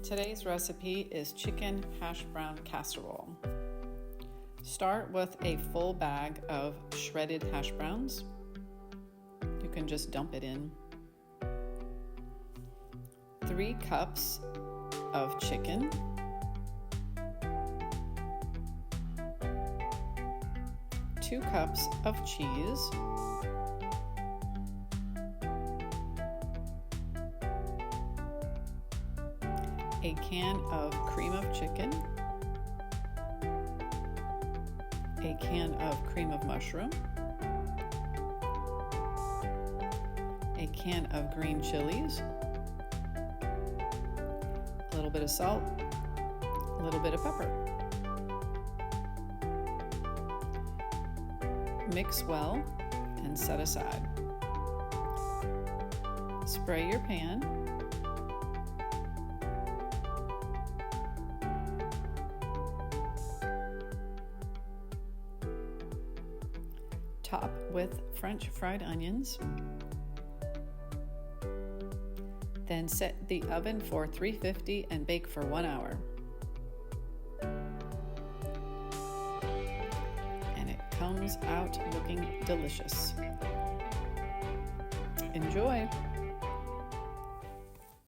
Today's recipe is chicken hash brown casserole. Start with a full bag of shredded hash browns. You can just dump it in. 3 cups of chicken. 2 cups of cheese. 1 can of cream of chicken, 1 can of cream of mushroom, 1 can of green chilies, a little bit of salt, a little bit of pepper. Mix well and set aside. Spray your pan. Top with French fried onions. Then set the oven for 350 and bake for 1 hour. And it comes out looking delicious. Enjoy!